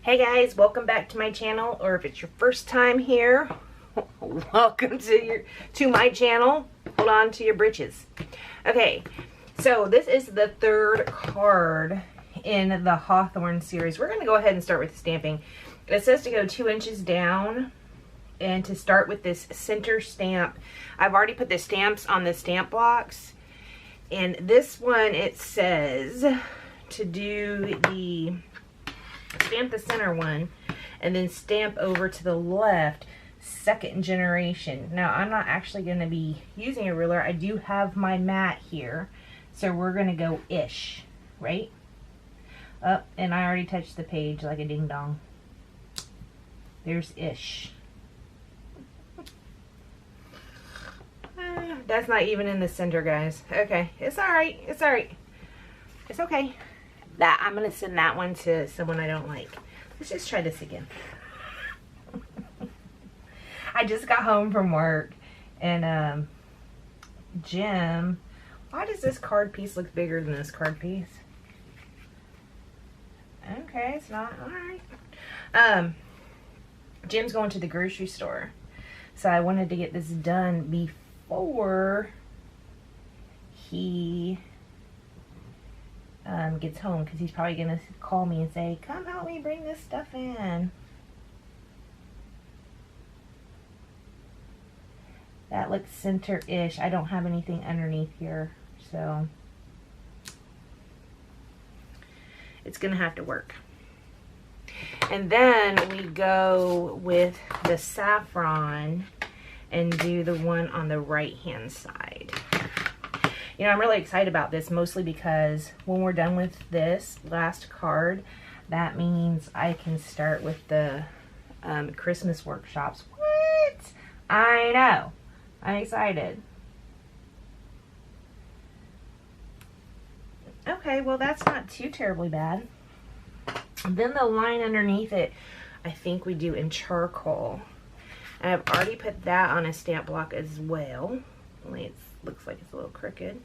Hey guys, welcome back to my channel, or if it's your first time here, welcome to my channel. Hold on to your britches. Okay, so this is the third card in the Hawthorn series. We're going to go ahead and start with the stamping. It says to go 2 inches down and to start with this center stamp. I've already put the stamps on the stamp blocks, and this one it says to do the stamp the center one and then stamp over to the left, second generation. Now I'm not actually going to be using a ruler. I do have my mat here, so we're going to go ish, right up, and I already touched the page like a ding dong. There's ish. That's not even in the center, guys. Okay, it's all right, it's all right, it's okay. That I'm gonna send that one to someone I don't like. Let's just try this again. I just got home from work, and Jim, why does this card piece look bigger than this card piece? Okay, it's not. All right. Jim's going to the grocery store, so I wanted to get this done before he gets home, because he's probably gonna call me and say, come help me bring this stuff in. That looks center-ish. I don't have anything underneath here, so it's gonna have to work. And then we go with the saffron and do the one on the right hand side. You know, I'm really excited about this, mostly because when we're done with this last card, that means I can start with the Christmas workshops. What? I know. I'm excited. Okay, well that's not too terribly bad. And then the line underneath it, I think we do in charcoal. And I've already put that on a stamp block as well. Only it looks like it's a little crooked.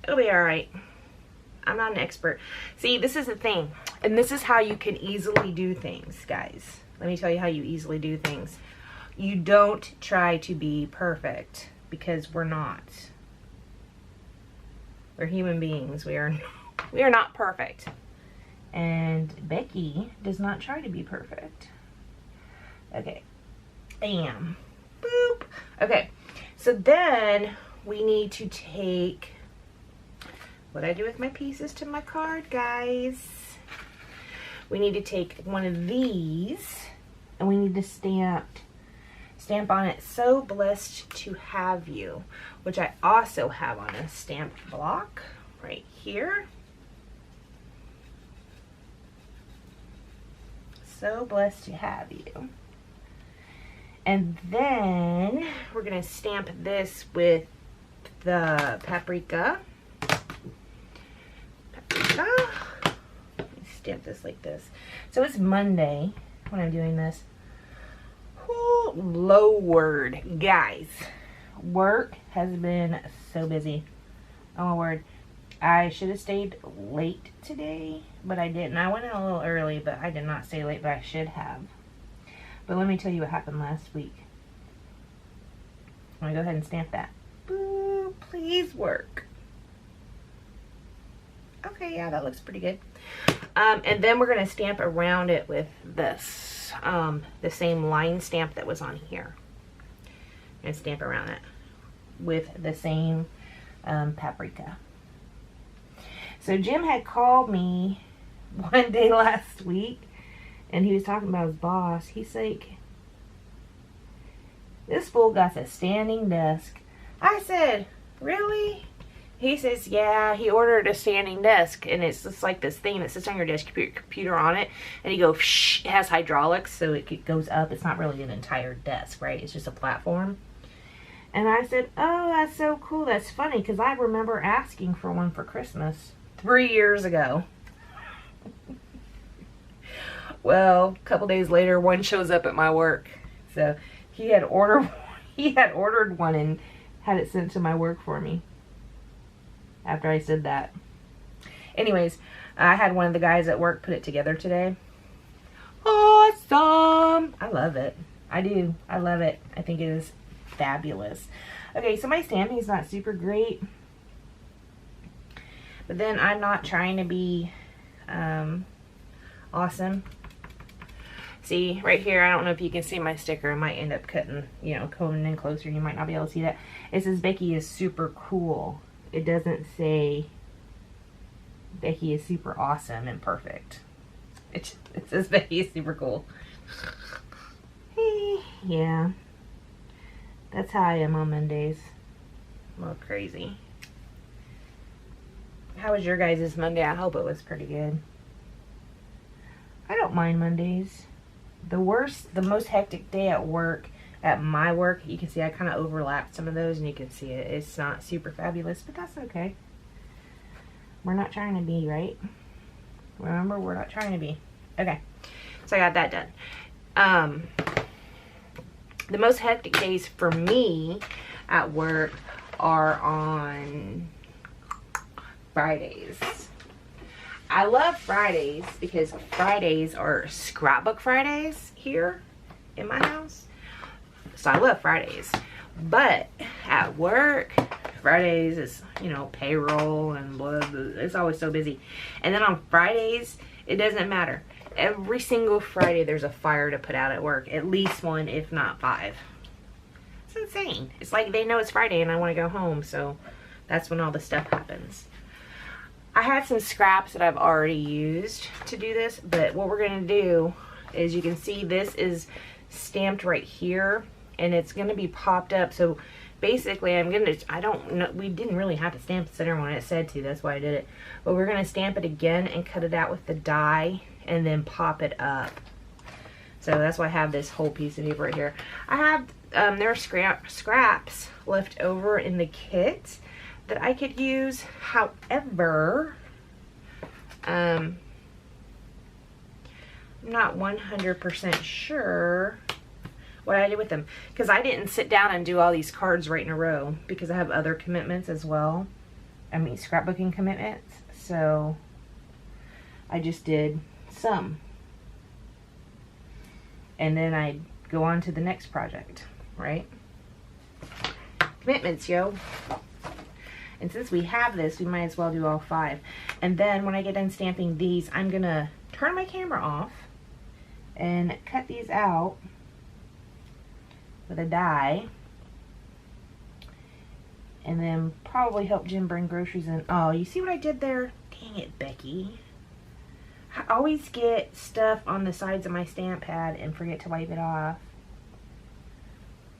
It'll be all right. I'm not an expert. See, this is the thing, and this is how you can easily do things, guys. Let me tell you how you easily do things. You don't try to be perfect, because we're not. We're human beings. We are not perfect. And Becky does not try to be perfect. Okay. Bam. Boop. Okay. So then we need to take what I do with my pieces to my card, guys. We need to take one of these and we need to stamp on it, so blessed to have you, which I also have on a stamp block right here. So blessed to have you. And then we're going to stamp this with the paprika. Let me stamp this like this. So it's Monday when I'm doing this. Oh, Lord, guys. Work has been so busy. Oh my word. I should have stayed late today, but I didn't. I went in a little early, but I did not stay late, but I should have. But let me tell you what happened last week. I'm going to go ahead and stamp that. Boo, please work. Okay, yeah, that looks pretty good. And then we're going to stamp around it with this, the same line stamp that was on here. And stamp around it with the same paprika. So Jim had called me one day last week, and he was talking about his boss. He's like, this fool got a standing desk. I said, really? He says, yeah, he ordered a standing desk, and it's just like this thing that sits on your desk, computer on it, and you go, shh, it has hydraulics, so it goes up. It's not really an entire desk, right? It's just a platform. And I said, oh, that's so cool. That's funny, because I remember asking for one for Christmas 3 years ago. Well, a couple days later, one shows up at my work. So he had ordered one and had it sent to my work for me after I said that. Anyways, I had one of the guys at work put it together today, awesome. I love it. I do. I love it. I think it is fabulous. Okay, so my stamping is not super great. But then I'm not trying to be awesome. See, right here, I don't know if you can see my sticker. I might end up cutting, you know, coming in closer. You might not be able to see that. It says Becky is super cool. It doesn't say Becky is super awesome and perfect. It says Becky is super cool. Yeah. That's how I am on Mondays. I'm a little crazy. How was your guys' Monday? I hope it was pretty good. I don't mind Mondays. The most hectic day at work, at my work, you can see I kind of overlapped some of those and you can see it. It's not super fabulous, but that's okay. We're not trying to be, right? Remember, we're not trying to be. Okay, so I got that done. The most hectic days for me at work are on Fridays. I love Fridays because Fridays are scrapbook Fridays here in my house. So I love Fridays. But at work, Fridays is, you know, payroll and blah, blah, blah. It's always so busy. And then on Fridays, it doesn't matter. Every single Friday there's a fire to put out at work. At least one, if not 5. It's insane. It's like they know it's Friday and I want to go home. So that's when all the stuff happens. I had some scraps that I've already used to do this, but what we're going to do is, you can see this is stamped right here and it's going to be popped up. So basically I don't know, we didn't really have to stamp the center one, it said to, that's why I did it. But we're going to stamp it again and cut it out with the die and then pop it up. So that's why I have this whole piece of paper right here. I have, there are scraps left over in the kit that I could use. However, I'm not 100% sure what I did with them, because I didn't sit down and do all these cards right in a row because I have other commitments as well. I mean, scrapbooking commitments. So I just did some, and then I go on to the next project, right? Commitments, yo. And since we have this, we might as well do all 5. And then when I get done stamping these, I'm going to turn my camera off and cut these out with a die. And then probably help Jim bring groceries in. Oh, you see what I did there? Dang it, Becky. I always get stuff on the sides of my stamp pad and forget to wipe it off.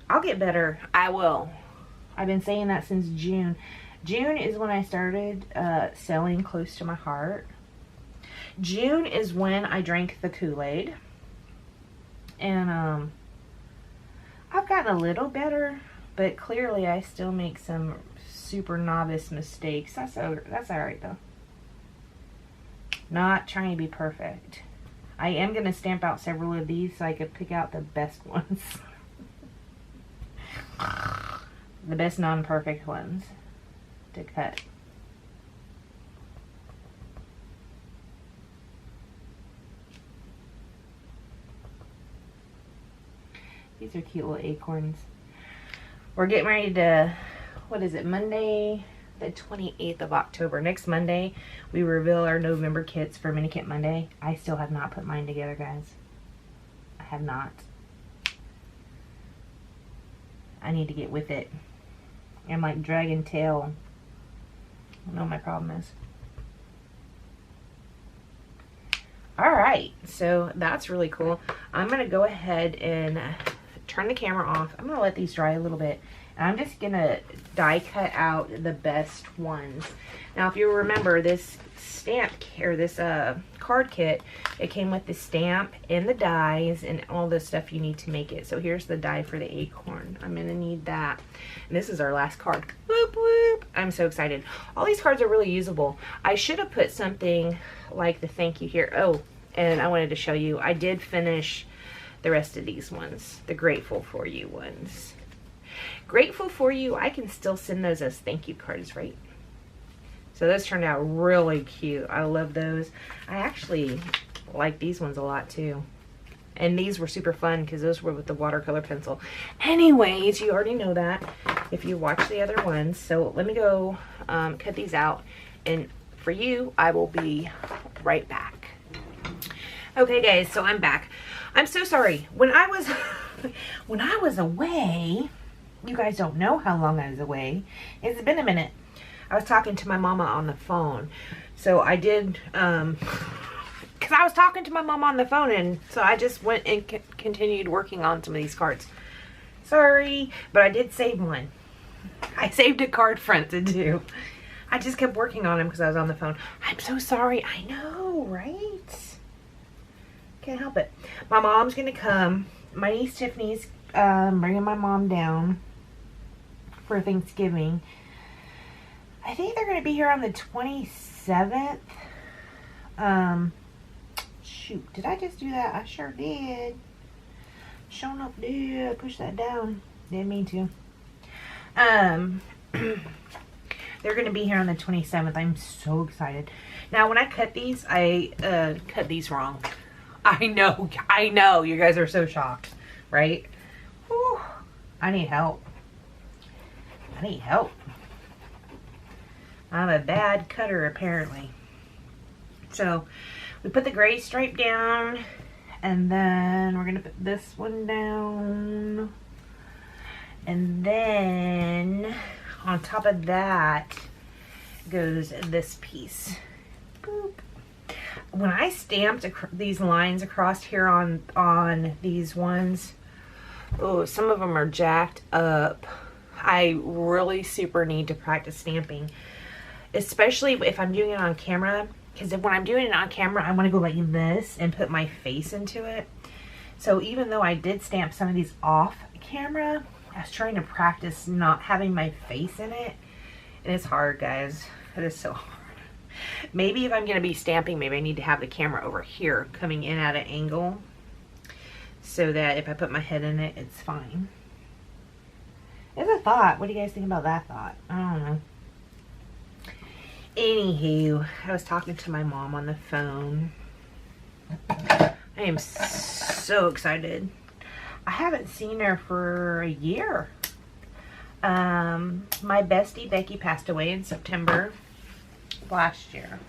I'll get better. I will. I've been saying that since June. June is when I started selling close to my heart. June is when I drank the Kool-Aid. And I've gotten a little better, but clearly I still make some super novice mistakes. That's alright though. Not trying to be perfect. I am going to stamp out several of these so I could pick out the best ones. The best non-perfect ones to cut. These are cute little acorns. We're getting ready to, what is it, Monday the 28th of October. Next Monday we reveal our November kits for Mini Kit Monday. I still have not put mine together, guys. I have not. I need to get with it. I'm like Dragon Tail. I don't know what my problem is. Alright, so that's really cool. I'm going to go ahead and turn the camera off. I'm going to let these dry a little bit. And I'm just going to die cut out the best ones. Now, if you remember, this stamp, or this card kit, it came with the stamp and the dies and all the stuff you need to make it. So here's the die for the acorn. I'm going to need that. And this is our last card. Whoop, whoop. I'm so excited. All these cards are really usable. I should have put something like the thank you here. Oh, and I wanted to show you, I did finish the rest of these ones, the grateful for you ones. Grateful for you, I can still send those as thank you cards, right? So those turned out really cute. I love those. I actually like these ones a lot too. And these were super fun because those were with the watercolor pencil. Anyways, you already know that if you watch the other ones. So let me go cut these out. And for you, I will be right back. Okay, guys, so I'm back. I'm so sorry. When I was away, you guys don't know how long I was away. It's been a minute. I was talking to my mama on the phone. So I did... because I was talking to my mom on the phone, and so I just went and continued working on some of these cards. Sorry, but I did save one. I saved a card fronted too. I just kept working on them because I was on the phone. I'm so sorry. I know, right? Can't help it. My mom's going to come. My niece Tiffany's bringing my mom down for Thanksgiving. I think they're going to be here on the 27th. Shoot, did I just do that? I sure did. Showing up, did. Push that down. Didn't mean to. They're going to be here on the 27th. I'm so excited. Now, when I cut these, I cut these wrong. I know. You guys are so shocked, right? Whew. I need help. I'm a bad cutter, apparently. So, we put the gray stripe down, and then we're going to put this one down. And then, on top of that, goes this piece. Boop. When I stamped these lines across here on these ones, oh, some of them are jacked up. I really super need to practice stamping, especially if I'm doing it on camera. Because when I'm doing it on camera, I want to go like this and put my face into it. So even though I did stamp some of these off camera, I was trying to practice not having my face in it. And it's hard, guys. It is so hard. Maybe if I'm going to be stamping, maybe I need to have the camera over here coming in at an angle, so that if I put my head in it, it's fine. It's a thought. What do you guys think about that thought? I don't know. Anywho, I was talking to my mom on the phone. I am so excited. I haven't seen her for a year. My bestie Becky passed away in September last year,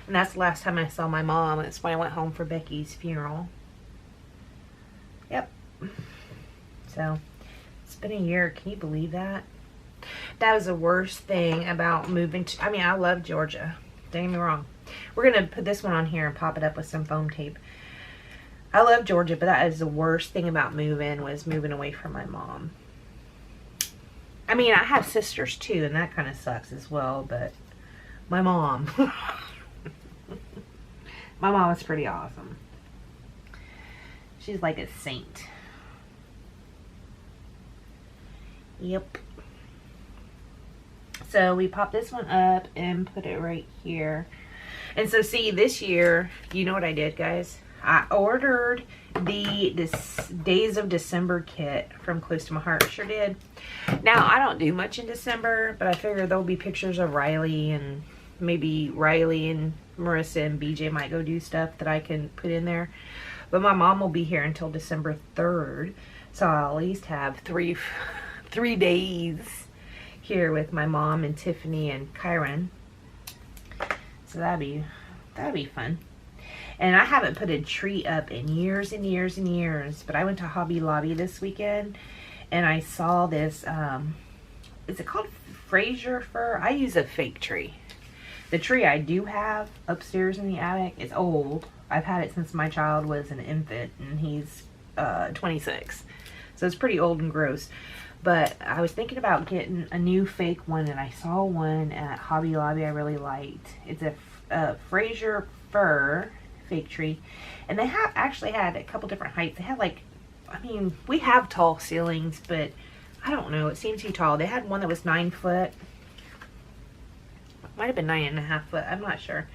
and that's the last time I saw my mom. That's when I went home for Becky's funeral. Yep. So it's been a year. Can you believe that? That was the worst thing about moving to, I mean, I love Georgia, don't get me wrong. We're gonna put this one on here and pop it up with some foam tape. I love Georgia, but that is the worst thing about moving, was moving away from my mom. I mean, I have sisters too, and that kind of sucks as well, but my mom. My mom is pretty awesome. She's like a saint. Yep. So we pop this one up and put it right here. And so see, this year, you know what I did, guys? I ordered the Days of December kit from Close to My Heart. Sure did. Now, I don't do much in December, but I figured there'll be pictures of Riley, and maybe Riley and Marissa and BJ might go do stuff that I can put in there. But my mom will be here until December 3rd, so I'll at least have three days here with my mom and Tiffany and Kyron. So that'd be fun. And I haven't put a tree up in years and years and years, but I went to Hobby Lobby this weekend and I saw this, is it called Fraser fir? I use a fake tree. The tree I do have upstairs in the attic is old. I've had it since my child was an infant, and he's 26. So it's pretty old and gross. But I was thinking about getting a new fake one, and I saw one at Hobby Lobby I really liked. It's a Fraser fir fake tree, and they have actually had a couple different heights. They had, like, I mean, we have tall ceilings, but I don't know, it seemed too tall. They had one that was 9 foot. Might have been 9.5 foot, I'm not sure.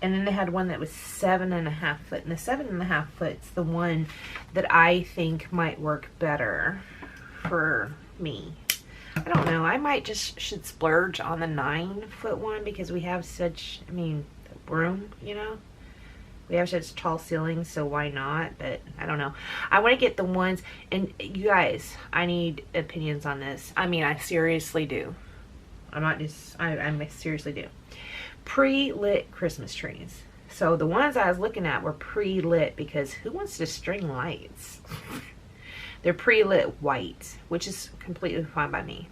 And then they had one that was 7.5 foot, and the 7.5 foot's the one that I think might work better for me. I don't know, I might should splurge on the 9 foot one, because we have such, I mean, room, you know. We have such tall ceilings, so why not? But I don't know. I want to get the ones, and you guys, I need opinions on this. I mean, I seriously do. I'm not just, I seriously do. Pre-lit Christmas trees. So the ones I was looking at were pre-lit because who wants to string lights? They're pre-lit white, which is completely fine by me.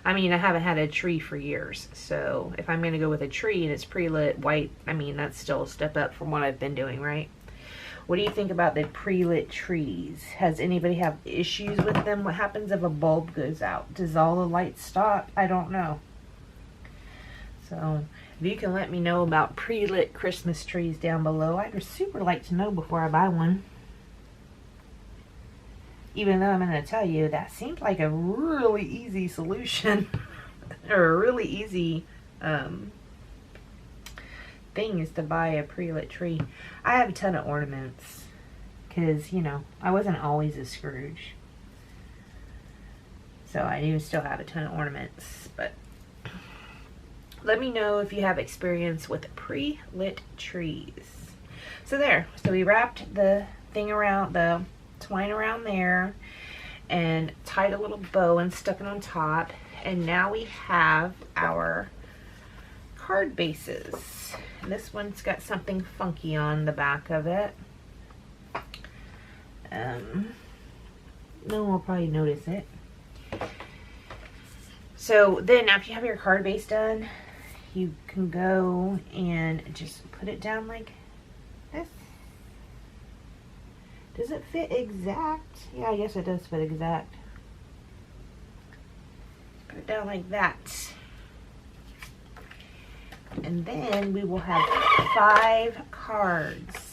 I mean, I haven't had a tree for years, so if I'm going to go with a tree and it's pre-lit white, I mean, that's still a step up from what I've been doing, right? What do you think about the pre-lit trees? Has anybody have issues with them? What happens if a bulb goes out? Does all the lights stop? I don't know. So, if you can let me know about pre-lit Christmas trees down below, I'd super like to know before I buy one. Even though I'm going to tell you, that seems like a really easy solution. Or a really easy thing is to buy a pre-lit tree. I have a ton of ornaments. Because, you know, I wasn't always a Scrooge. So I do still have a ton of ornaments. But let me know if you have experience with pre-lit trees. So there. So we wrapped the thing around the twine around there and tied a little bow and stuck it on top, and now we have our card bases. And this one's got something funky on the back of it. No one will probably notice it. So then after you have your card base done, you can go and just put it down like this. Does it fit exact? Yeah, I guess it does fit exact. Put it down like that. And then we will have 5 cards.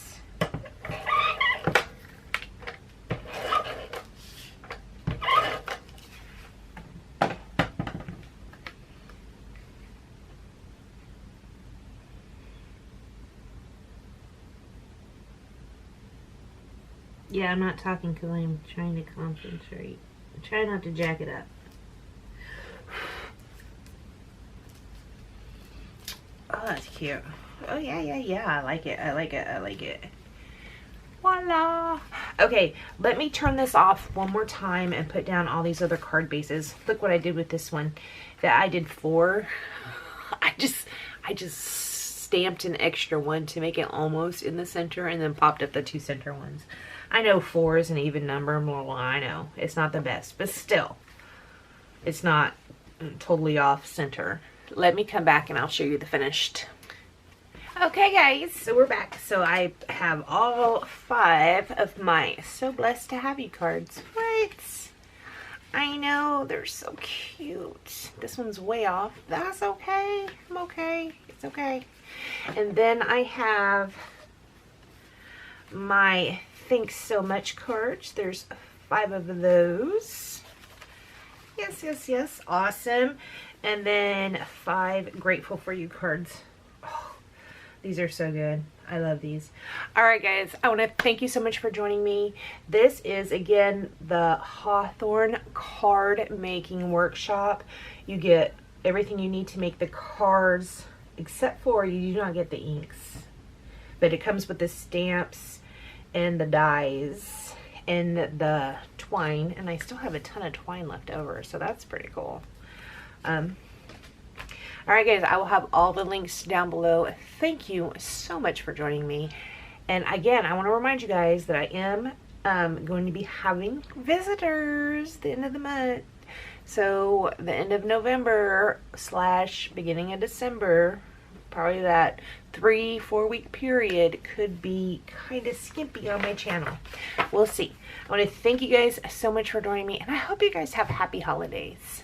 Yeah, I'm not talking because I'm trying to concentrate. Try not to jack it up. Oh, that's cute. Oh, yeah. I like it. I like it. Voila. Okay, let me turn this off one more time and put down all these other card bases. Look what I did with this one. That I did 4. I just stamped an extra one to make it almost in the center and then popped up the 2 center ones. I know 4 is an even number. Well, I know it's not the best, but still, it's not totally off center. Let me come back and I'll show you the finished. Okay, guys, so we're back. So I have all 5 of my So Blessed to Have You cards. What? I know, they're so cute. This one's way off. That's okay. I'm okay. It's okay. And then I have my Thanks So Much cards. There's 5 of those. Yes. Awesome. And then 5 Grateful For You cards. Oh, these are so good. I love these. Alright, guys. I want to thank you so much for joining me. This is, again, the Hawthorn card making workshop. You get everything you need to make the cards, except for you do not get the inks. But it comes with the stamps and the dies and the twine, and I still have a ton of twine left over, so that's pretty cool. Alright, guys, I will have all the links down below. Thank you so much for joining me, and again, I want to remind you guys that I am going to be having visitors the end of the month. So the end of November / beginning of December, probably that 3-4 week period could be kind of skimpy on my channel. We'll see. I want to thank you guys so much for joining me, and I hope you guys have happy holidays.